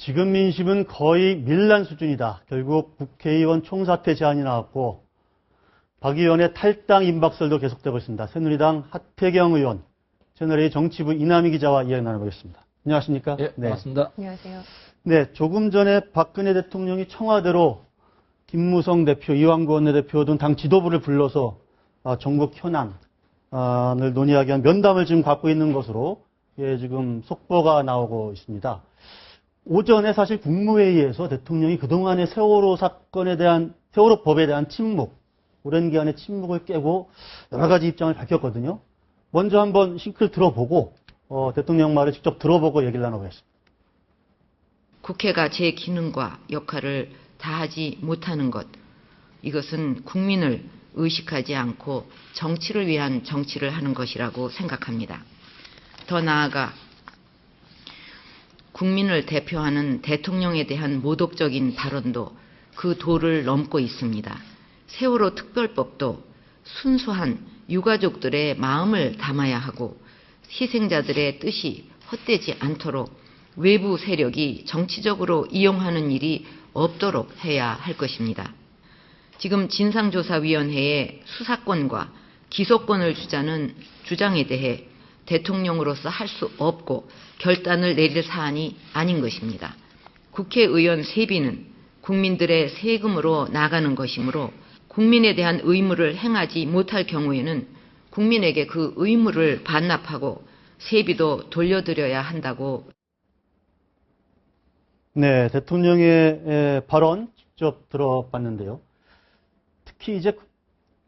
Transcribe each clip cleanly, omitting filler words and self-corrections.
지금 민심은 거의 밀란 수준이다. 결국 국회의원 총사퇴 제안이 나왔고 박 의원의 탈당 임박설도 계속되고 있습니다. 새누리당 하태경 의원, 채널A 정치부 이남희 기자와 이야기 나눠보겠습니다. 안녕하십니까? 예, 반갑습니다. 안녕하세요. 네, 조금 전에 박근혜 대통령이 청와대로 김무성 대표, 이완구 원내대표 등 당 지도부를 불러서 전국 현안을 논의하기 위한 면담을 지금 갖고 있는 것으로 지금 속보가 나오고 있습니다. 오전에 사실 국무회의에서 대통령이 그동안의 세월호 사건에 대한, 세월호 법에 대한 침묵, 오랜 기간의 침묵을 깨고 여러 가지 입장을 밝혔거든요. 먼저 한번 싱크를 들어보고 대통령 말을 직접 들어보고 얘기를 나눠보겠습니다. 국회가 제 기능과 역할을 다하지 못하는 것, 이것은 국민을 의식하지 않고 정치를 위한 정치를 하는 것이라고 생각합니다. 더 나아가 국민을 대표하는 대통령에 대한 모독적인 발언도 그 도를 넘고 있습니다. 세월호 특별법도 순수한 유가족들의 마음을 담아야 하고 희생자들의 뜻이 헛되지 않도록 외부 세력이 정치적으로 이용하는 일이 없도록 해야 할 것입니다. 지금 진상조사위원회의 수사권과 기소권을 주자는 주장에 대해 대통령으로서 할 수 없고 결단을 내릴 사안이 아닌 것입니다. 국회의원 세비는 국민들의 세금으로 나가는 것이므로 국민에 대한 의무를 행하지 못할 경우에는 국민에게 그 의무를 반납하고 세비도 돌려드려야 한다고. 네, 대통령의 발언 직접 들어봤는데요. 특히 이제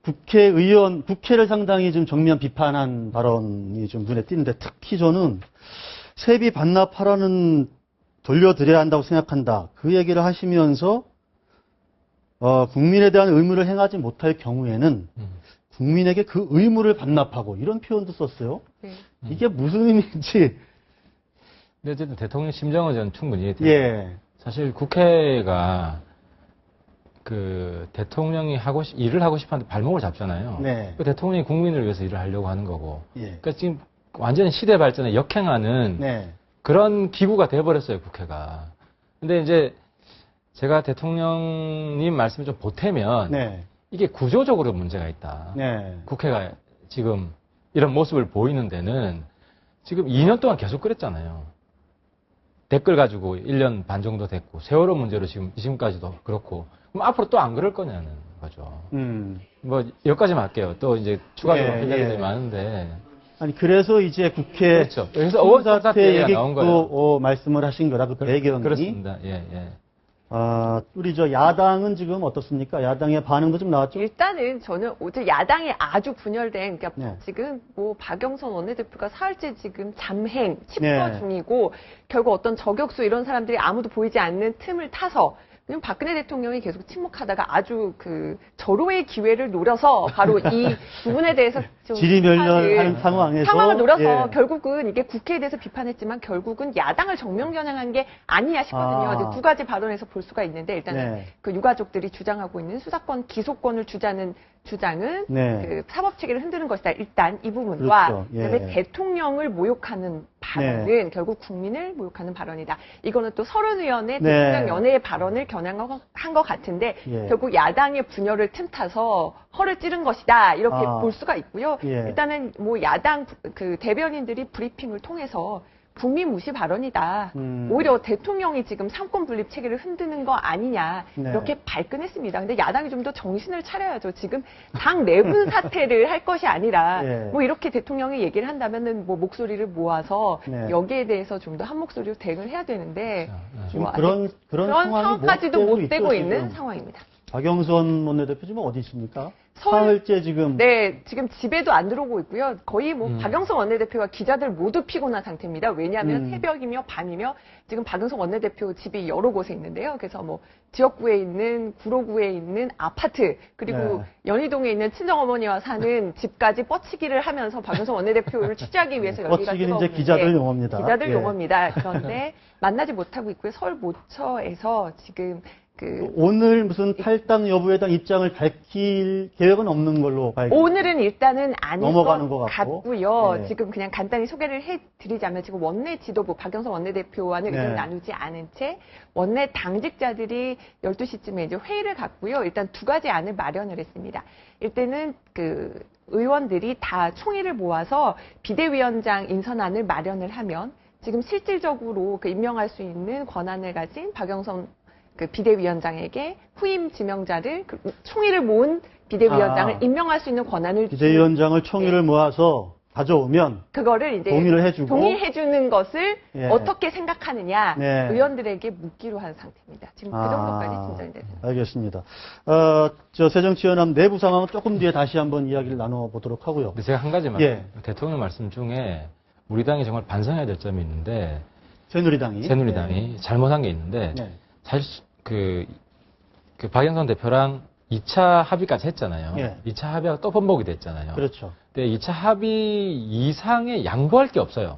국회를 상당히 좀 정면 비판한 발언이 좀 눈에 띄는데, 특히 저는 세비 반납하라는 돌려드려야 한다고 생각한다. 그 얘기를 하시면서 국민에 대한 의무를 행하지 못할 경우에는 국민에게 그 의무를 반납하고 이런 표현도 썼어요. 네. 이게 무슨 의미인지. 근데 어쨌든 대통령 심정은 저는 충분히 이해돼요. 예. 사실 국회가 대통령이 일을 하고 싶어하는데 발목을 잡잖아요. 네. 그 대통령이 국민을 위해서 일을 하려고 하는 거고. 예. 그러니까 지금 완전히 시대 발전에 역행하는 네. 그런 기구가 돼버렸어요, 국회가. 근데 이제 제가 대통령님 말씀을 좀 보태면 네. 이게 구조적으로 문제가 있다. 네. 국회가 지금 이런 모습을 보이는 데는 지금 2년 동안 계속 그랬잖아요. 댓글 가지고 1년 반 정도 됐고, 세월호 문제로 지금까지도 그렇고, 그럼 앞으로 또 안 그럴 거냐는 거죠. 뭐, 여기까지만 할게요. 또 이제 추가적으로 할 이야기들이 많은데. 아니, 그래서 이제 국회. 그렇죠. 그래서 어원사태 얘기가 나온 거예요. 또 말씀을 하신 거라, 그 배경이. 그렇습니다. 예, 예. 우리 야당은 지금 어떻습니까? 야당의 반응도 좀 나왔죠? 일단은 저는 어제 야당이 아주 분열된, 그러니까 네. 지금 뭐 박영선 원내대표가 사흘째 지금 잠행, 칩거 네. 중이고, 결국 어떤 저격수 이런 사람들이 아무도 보이지 않는 틈을 타서, 그냥 박근혜 대통령이 계속 침묵하다가 아주 절호의 기회를 노려서 바로 이 부분에 대해서 좀 지리멸렬하는 상황을 노려서 결국은 이게 국회에 대해서 비판했지만 결국은 야당을 정면 겨냥한 게 아니냐 싶거든요. 두 가지 발언에서 볼 수가 있는데, 일단은 네. 그 유가족들이 주장하고 있는 수사권, 기소권을 주자는 주장은 네. 사법 체계를 흔드는 것이다. 일단 이 부분과 그렇죠. 예. 그다음에 대통령을 모욕하는 발언은 네. 결국 국민을 모욕하는 발언이다. 이거는 또 서른 의원의 네. 대통령 연애의 발언을 겨냥한 것 같은데 예. 결국 야당의 분열을 틈타서 허를 찌른 것이다. 이렇게 볼 수가 있고요. 예. 일단은 뭐 야당 대변인들이 브리핑을 통해서 국민 무시 발언이다. 오히려 대통령이 지금 삼권 분립 체계를 흔드는 거 아니냐. 네. 이렇게 발끈했습니다. 근데 야당이 좀 더 정신을 차려야죠. 지금 당 내분 사퇴를 할 것이 아니라 예. 뭐 이렇게 대통령이 얘기를 한다면은 뭐 목소리를 모아서 네. 여기에 대해서 좀 더 한 목소리로 대응을 해야 되는데 지금 뭐 그런 상황까지도 못 되고 있는 지금. 상황입니다. 박영선 원내대표 지금 어디 있습니까? 서울- 사흘째 지금. 네, 지금 집에도 안 들어오고 있고요. 거의 뭐 박영선 원내대표와 기자들 모두 피곤한 상태입니다. 왜냐하면 새벽이며 밤이며 지금 박영선 원내대표 집이 여러 곳에 있는데요. 그래서 뭐 지역구에 있는 구로구에 있는 아파트 그리고 네. 연희동에 있는 친정어머니와 사는 집까지 뻗치기를 하면서 박영선 원내대표를 취재하기 위해서 열기가 뻗치기는 이제 뜨거운데 기자들 용어입니다. 기자들 예. 용어입니다. 그런데 만나지 못하고 있고요. 서울 모처에서 지금 오늘 무슨 탈당 여부에 대한 입장을 밝힐 계획은 없는 걸로 봐야겠죠. 오늘은 일단은 아닐 넘어가는 것 것 같고. 같고요. 네. 지금 그냥 간단히 소개를 해드리자면 지금 원내 지도부 박영선 원내대표와는 네. 의견을 나누지 않은 채 원내 당직자들이 12시쯤에 이제 회의를 갖고요. 일단 두 가지 안을 마련을 했습니다. 일단은 그 의원들이 다 총의를 모아서 비대위원장 인선안을 마련을 하면 지금 실질적으로 그 임명할 수 있는 권한을 가진 박영선 그 비대위원장에게 후임 지명자를 총의를 모은 비대위원장을 임명할 수 있는 권한을 비대위원장을 총의를 모아서 가져오면 그거를 이제 동의를 해주고 동의해주는 것을 예. 어떻게 생각하느냐 네. 의원들에게 묻기로 한 상태입니다. 지금 그 정도까지 진전이 됐습니다. 알겠습니다. 저 새정치연합 내부 상황은 조금 뒤에 다시 한번 이야기를 나눠보도록 하고요. 근데 제가 한 가지만 예. 대통령 말씀 중에 우리 당이 정말 반성해야 될 점이 있는데 새누리당이 새누리당이 잘못한 게 있는데 네. 사실 그 박영선 대표랑 2차 합의까지 했잖아요. 예. 2차 합의가 또 번복이 됐잖아요. 그렇죠. 근데 2차 합의 이상의 양보할 게 없어요.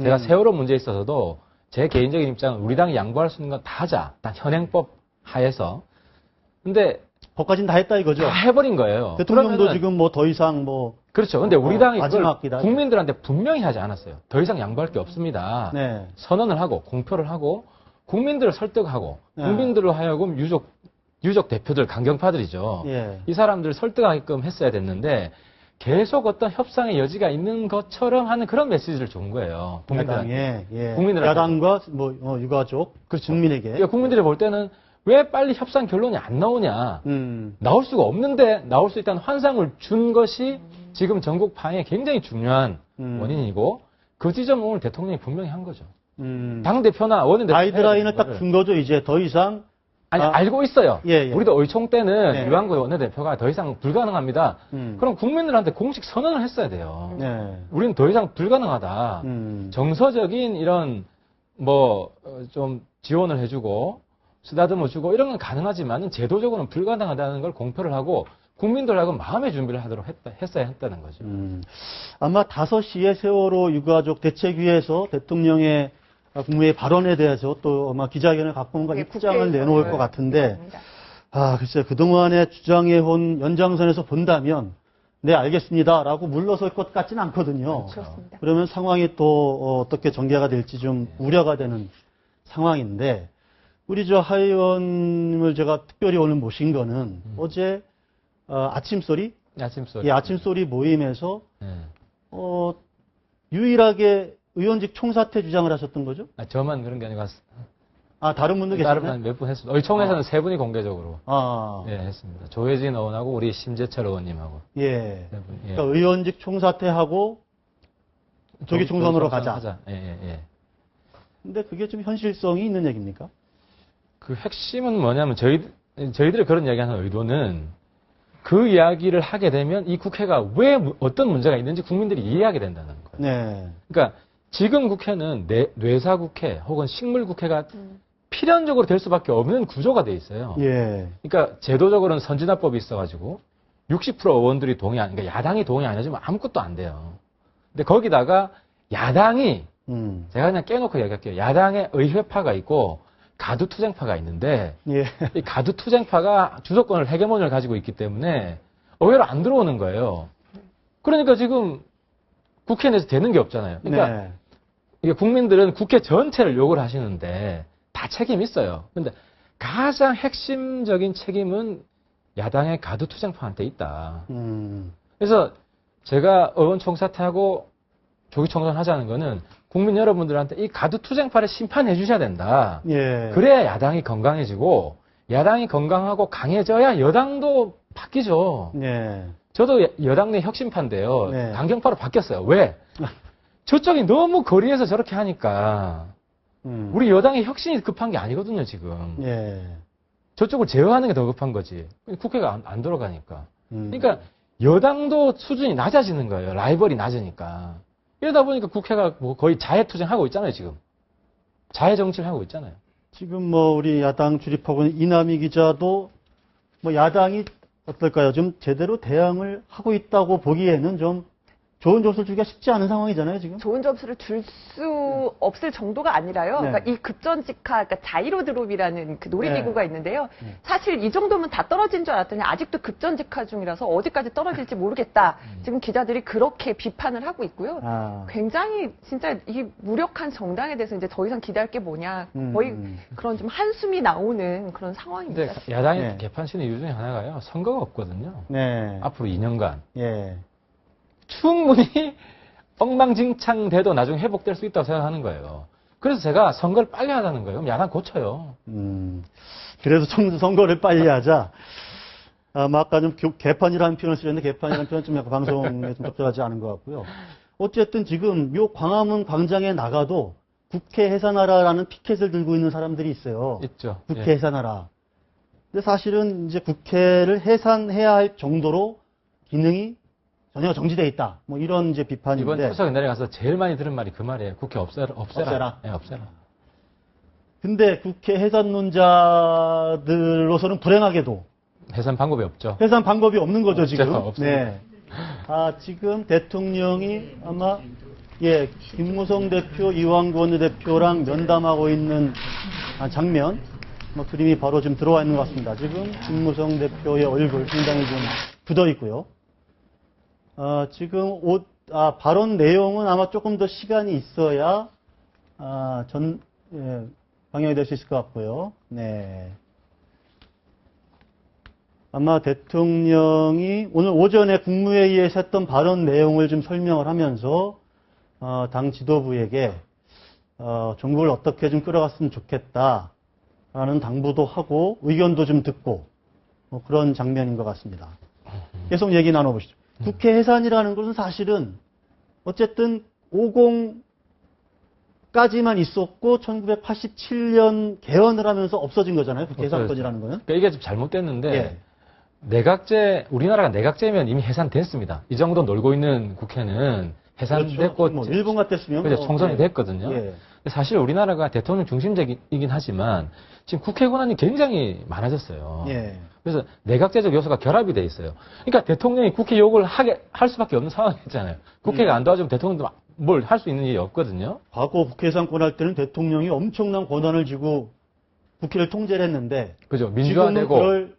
제가 음. 세월호 문제에 있어서도 제 개인적인 입장은 우리 당이 양보할 수 있는 건 다 하자. 단 현행법 하에서. 근데 법까지는 다 했다 이거죠. 다 해버린 거예요. 대통령도 그러면은- 지금 뭐 더 이상 뭐 그렇죠. 근데 우리 당이 그걸 마지막이다. 국민들한테 분명히 하지 않았어요. 더 이상 양보할 게 없습니다. 네. 선언을 하고 공표를 하고 국민들을 설득하고 네. 국민들로 하여금 유족 대표들 강경파들이죠. 예. 이 사람들을 설득하게끔 했어야 됐는데 계속 어떤 협상의 여지가 있는 것처럼 하는 그런 메시지를 준 거예요. 국민들한테. 야당에 예. 국민들한테. 야당과 뭐 유가족 국민에게 그러니까 국민들이 볼 때는 왜 빨리 협상 결론이 안 나오냐. 나올 수가 없는데 나올 수 있다는 환상을 준 것이 지금 전국 파행의 굉장히 중요한 원인이고 그 지점을 오늘 대통령이 분명히 한 거죠. 당대표나 원내대표 가이드라인을 딱 준 거죠. 이제 더 이상 아니 알고 있어요. 예, 예. 우리도 의총 때는 네. 유한구 원내대표가 더 이상 불가능합니다. 음. 그럼 국민들한테 공식 선언을 했어야 돼요. 네. 우리는 더 이상 불가능하다. 정서적인 이런 뭐 좀 지원을 해주고 쓰다듬어 주고 이런 건 가능하지만은 제도적으로는 불가능하다는 걸 공표를 하고 국민들하고 마음의 준비를 하도록 했어야 했다는 거죠. 아마 5시에 세월호 유가족 대책위에서 대통령의 국무회의 발언에 대해서 또 아마 기자회견을 갖고 뭔가 네, 입장을 국회에서 내놓을 것 같은데 그렇습니다. 글쎄 그동안에 주장해온 연장선에서 본다면 네 알겠습니다라고 물러설 것 같지는 않거든요. 그렇습니다. 그러면 상황이 또 어떻게 전개가 될지 좀 우려가 되는 상황인데 우리 저 하 의원님을 제가 특별히 오늘 모신 거는 어제 아침소리 아침소리. 이 아침소리 모임에서 네. 유일하게 의원직 총사퇴 주장을 하셨던 거죠? 저만 그런 게 아니고 다른 분도 다른 계셨나요? 몇 분 했습니다. 의총에서는 3분이 공개적으로 예, 했습니다. 조혜진 의원하고 우리 심재철 의원님하고 예. 3분. 예. 그러니까 의원직 총사퇴하고 조기 총선으로 가자. 하자. 예, 예, 예. 근데 그게 좀 현실성이 있는 얘기입니까? 그 핵심은 뭐냐면 저희들이 그런 이야기하는 의도는 그 이야기를 하게 되면 이 국회가 왜 어떤 문제가 있는지 국민들이 이해하게 된다는 거예요. 네. 그러니까 지금 국회는 뇌사 국회 혹은 식물 국회가 필연적으로 될 수밖에 없는 구조가 돼 있어요. 예. 그러니까 제도적으로는 선진화법이 있어가지고 60% 의원들이 그러니까 야당이 동의 안 해주면 아무것도 안 돼요. 근데 거기다가 야당이 제가 그냥 깨놓고 얘기할게요. 야당의 의회파가 있고 가두투쟁파가 있는데 예. 이 가두투쟁파가 주도권을 헤게모니를 가지고 있기 때문에 의회로 안 들어오는 거예요. 그러니까 지금 국회 내에서 되는 게 없잖아요. 그러니까 네. 이게 국민들은 국회 전체를 욕을 하시는데 다 책임이 있어요. 근데 가장 핵심적인 책임은 야당의 가두투쟁파한테 있다. 그래서 제가 의원 총사퇴하고 조기 총선 하자는 거는 국민 여러분들한테 이 가두투쟁파를 심판해 주셔야 된다. 예. 그래야 야당이 건강해지고 야당이 건강하고 강해져야 여당도 바뀌죠. 예. 저도 여당 내 혁신파인데요. 네. 강경파로 바뀌었어요. 왜? 저쪽이 너무 거리에서 저렇게 하니까 우리 여당의 혁신이 급한 게 아니거든요, 지금. 예. 저쪽을 제어하는 게 더 급한 거지. 국회가 안 돌아가니까. 음. 그러니까 여당도 수준이 낮아지는 거예요. 라이벌이 낮으니까. 이러다 보니까 국회가 뭐 거의 자해투쟁하고 있잖아요, 지금. 자해 정치를 하고 있잖아요. 지금 뭐 우리 야당 출입하고 있는 이남희 기자도 뭐 야당이 어떨까요? 좀 제대로 대응을 하고 있다고 보기에는 좀 좋은 점수를 주기가 쉽지 않은 상황이잖아요, 지금. 좋은 점수를 줄 수 없을 정도가 아니라요. 네. 그러니까 이 급전직하, 그러니까 자이로 드롭이라는 그 놀이기구가 있는데요. 네. 사실 이 정도면 다 떨어진 줄 알았더니 아직도 급전직하 중이라서 어디까지 떨어질지 모르겠다. 지금 기자들이 그렇게 비판을 하고 있고요. 아. 굉장히 진짜 이 무력한 정당에 대해서 이제 더 이상 기대할 게 뭐냐. 거의 그런 좀 한숨이 나오는 그런 상황입니다. 근데 야당이 네. 개판치는 이유 중에 하나가요. 선거가 없거든요. 네. 앞으로 2년간. 예. 충분히 엉망진창 돼도 나중에 회복될 수 있다고 생각하는 거예요. 그래서 제가 선거를 빨리 하자는 거예요. 그럼 야당 고쳐요. 그래서 선거를 빨리 하자. 아까 좀 개판이라는 표현을 쓰셨는데 개판이라는 표현은 좀 약간 방송에 좀 적절하지 않은 것 같고요. 어쨌든 지금 요 광화문 광장에 나가도 국회 해산하라라는 피켓을 들고 있는 사람들이 있어요. 있죠. 국회 예. 해산하라. 근데 사실은 이제 국회를 해산해야 할 정도로 기능이 전혀 정지돼 있다. 뭐 이런 이제 비판인데. 이번 추석에 내려가서 제일 많이 들은 말이 그 말이에요. 국회 없애라. 없애라. 예, 없애라. 근데 국회 해산론자들로서는 불행하게도 해산 방법이 없죠. 해산 방법이 없는 거죠, 없죠, 지금. 없어요. 네. 지금 대통령이 아마, 김무성 대표, 이완구 원내대표랑 면담하고 있는 장면, 그림이 바로 지금 들어와 있는 것 같습니다. 지금 김무성 대표의 얼굴 상당히 좀 굳어 있고요. 지금 발언 내용은 아마 조금 더 시간이 있어야, 방영이 될 수 있을 것 같고요. 네. 아마 대통령이 오늘 오전에 국무회의에서 했던 발언 내용을 좀 설명을 하면서 당 지도부에게 정부를 어떻게 좀 끌어갔으면 좋겠다라는 당부도 하고 의견도 좀 듣고 그런 장면인 것 같습니다. 계속 얘기 나눠보시죠. 국회 해산이라는 것은 사실은 어쨌든 50까지만 있었고 1987년 개헌을 하면서 없어진 거잖아요. 국회 해산권이라는 거는. 그러니까 이게 좀 잘못됐는데 예. 우리나라가 내각제면 이미 해산됐습니다. 이 정도 놀고 있는 국회는 해산됐고 그렇죠. 일본 같았으면 그렇죠. 총선이 됐거든요. 예. 근데 사실 우리나라가 대통령 중심제이긴 하지만 지금 국회 권한이 굉장히 많아졌어요. 예. 그래서 내각제적 요소가 결합이 돼 있어요. 그러니까 대통령이 국회 욕을 할 수밖에 없는 상황이잖아요. 국회가 안 도와주면 대통령도 뭘 할 수 있는 일이 없거든요. 과거 국회 해산권 할 때는 대통령이 엄청난 권한을 쥐고 국회를 통제를 했는데 그죠. 지금은 민주화되고 그럴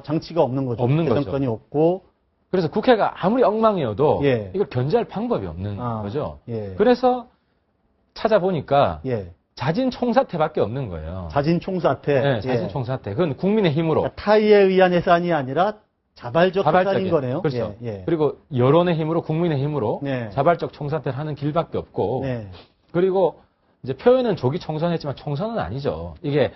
장치가 없는 거죠. 없는 거죠. 해산권이 없고 그래서 국회가 아무리 엉망이어도 예. 이걸 견제할 방법이 없는 거죠. 예. 그래서 찾아보니까 예. 자진 총사퇴밖에 없는 거예요. 자진 총사퇴. 네, 자진 총사퇴. 그건 국민의 힘으로. 그러니까 타의에 의한 해산이 아니라 자발적 해산인 자발적인 거네요. 그렇죠. 예. 예. 그리고 여론의 힘으로, 국민의 힘으로 네. 자발적 총사퇴를 하는 길밖에 없고. 네. 그리고 이제 표현은 조기 총선했지만 총선은 아니죠. 이게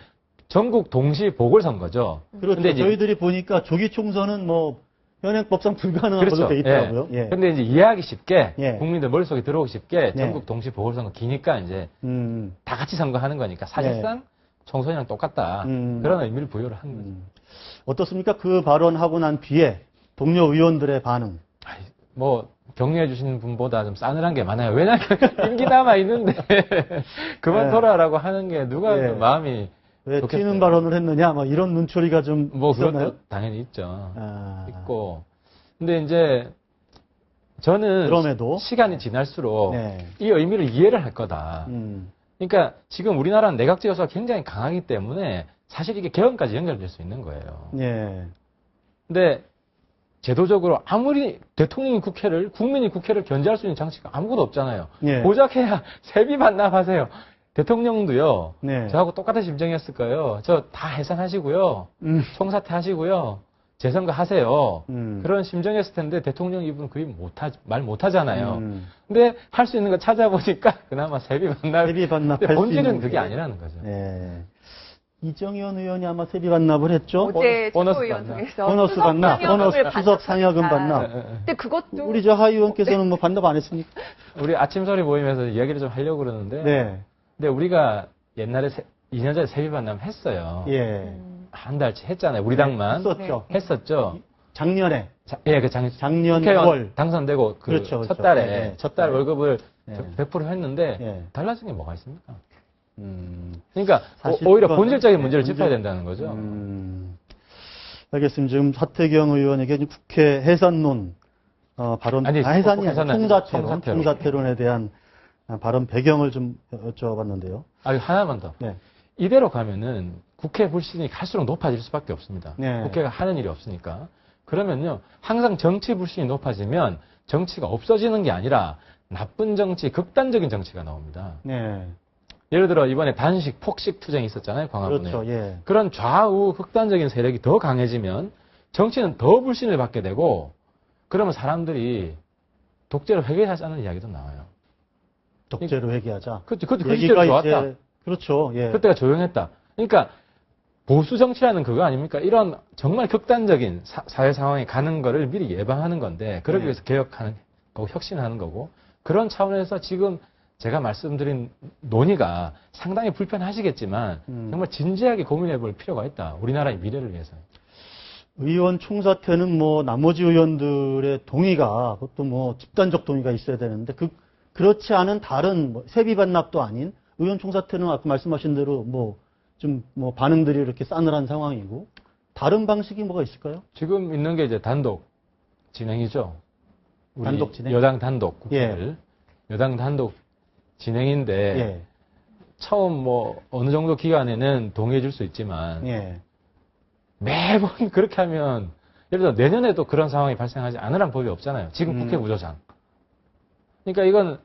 전국 동시 보궐선거죠. 그렇죠. 근데 이제 저희들이 보니까 조기 총선은 현행법상 불가능한 그렇죠. 걸로 돼 있더라고요. 예. 근데 이제 이해하기 쉽게 예. 국민들 머릿속에 들어오기 쉽게 네. 전국 동시 보궐선거 기니까 이제 다 같이 선거하는 거니까 사실상 총선이랑 똑같다. 그런 의미를 부여를 한 거죠. 어떻습니까? 그 발언하고 난 뒤에 동료 의원들의 반응. 격려해 주시는 분보다 좀 싸늘한 게 많아요. 왜냐하면 임기 남아 있는데 그만 네. 돌아라고 하는 게 누가 네. 마음이 왜 좋겠어요. 튀는 발언을 했느냐? 이런 눈초리가 좀 있었나요? 그것도 당연히 있죠. 아. 있고. 근데 이제 저는 그럼에도 시간이 지날수록 네. 이 의미를 이해를 할 거다. 그러니까 지금 우리나라는 내각제 요소가 굉장히 강하기 때문에 사실 이게 개헌까지 연결될 수 있는 거예요. 예. 근데 제도적으로 아무리 대통령이 국민이 국회를 견제할 수 있는 장치가 아무것도 없잖아요. 예. 고작 해야 세비 반납하세요. 대통령도요. 네. 저하고 똑같은 심정이었을 거예요. 저 다 해산하시고요. 총사퇴하시고요. 재선거 하세요. 그런 심정이었을 텐데 대통령 이분 거의 말 못하잖아요. 근데 할 수 있는 거 찾아보니까 그나마 세비 반납. 세비 반납할 근데 수 본질은 있는 그게 게. 아니라는 거죠. 예. 이정현 의원이 아마 세비 반납을 했죠? 어제 보너스 최고위원회에서 보너스 반납, 추석 상여금 반납. 근데 그것도 우리 저 하 의원께서는 반납 안 했습니까? 우리 아침소리 모임에서 이야기를 좀 하려고 그러는데. 네. 근데 우리가 옛날에 2년 전에 세비 반납 했어요. 예. 한 달치 했잖아요. 우리 당만. 했었죠. 했었죠. 작년에. 국회의원 작년 9월. 당선되고 그렇죠, 첫 그렇죠. 달에 네. 첫 달 월급을 네. 100% 했는데 네. 달라진 게 뭐가 있습니까? 그러니까 사실 오히려 그거는- 본질적인 문제를 문제- 짚어야 된다는 거죠. 알겠습니다. 지금 하태경 의원에게 국회 해산론 발언, 아니, 해산이 아니라 해산은 총사퇴론에 대한 발언 배경을 좀 여쭤봤는데요. 하나만 더. 네. 이대로 가면은 국회 불신이 갈수록 높아질 수밖에 없습니다. 네. 국회가 하는 일이 없으니까. 그러면요, 항상 정치 불신이 높아지면 정치가 없어지는 게 아니라 나쁜 정치, 극단적인 정치가 나옵니다. 네. 예를 들어 이번에 단식, 폭식 투쟁이 있었잖아요, 광화문에. 그렇죠. 예. 그런 좌우 극단적인 세력이 더 강해지면 정치는 더 불신을 받게 되고 그러면 사람들이 독재를 회귀하자는 이야기도 나와요. 독재로 회귀하자. 그때 그 얘기가 시절 좋았다. 이제 그렇죠. 예. 그때가 조용했다. 그러니까 보수 정치라는 그거 아닙니까? 이런 정말 극단적인 사회 상황에 가는 거를 미리 예방하는 건데 그러기 네. 위해서 개혁하는 거고 혁신하는 거고 그런 차원에서 지금 제가 말씀드린 논의가 상당히 불편하시겠지만 정말 진지하게 고민해 볼 필요가 있다. 우리나라의 미래를 위해서. 의원 총사퇴는 뭐 나머지 의원들의 동의가 그것도 뭐 집단적 동의가 있어야 되는데 그렇지 않은 다른 뭐 세비 반납도 아닌 의원 총사퇴는 아까 말씀하신 대로 뭐 좀 뭐 반응들이 이렇게 싸늘한 상황이고 다른 방식이 뭐가 있을까요? 지금 있는 게 이제 단독 진행이죠. 우리 단독 진행? 여당 단독 국회를 여당 단독 진행인데 예. 처음 뭐 어느 정도 기간에는 동의해 줄 수 있지만 예. 매번 그렇게 하면 예를 들어 내년에도 그런 상황이 발생하지 않으란 법이 없잖아요. 지금 국회 구조상. 그러니까 이건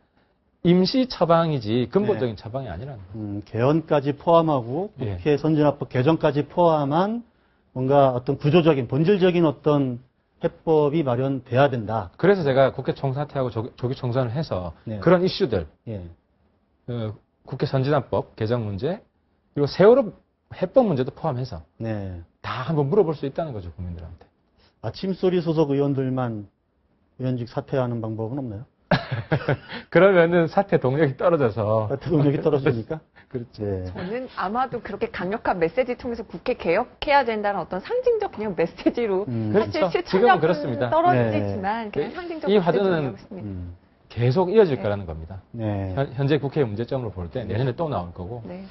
임시 처방이지 근본적인 처방이 아니라는 거예요. 개헌까지 포함하고 예. 국회 선진화법 개정까지 포함한 뭔가 어떤 구조적인 본질적인 어떤 해법이 마련돼야 된다. 그래서 제가 국회 총사퇴하고 조기 총선을 해서 네. 그런 이슈들 예. 국회 선진화법 개정 문제 그리고 세월호 해법 문제도 포함해서 네. 다 한번 물어볼 수 있다는 거죠, 국민들한테. 아침소리 소속 의원들만 의원직 사퇴하는 방법은 없나요? 그러면은 사퇴 동력이 떨어져서. 사퇴 동력이 떨어지니까? 그렇죠. 네. 저는 아마도 그렇게 강력한 메시지 통해서 국회 개혁해야 된다는 어떤 상징적 그냥 메시지로 사실 그렇죠. 지금은 실천력은 그렇습니다. 떨어지지만 그냥 상징적 이 화두는 메시지라고 있습니다. 계속 이어질 네. 거라는 겁니다. 네. 현재 국회의 문제점으로 볼 때 내년에 또 나올 거고. 네.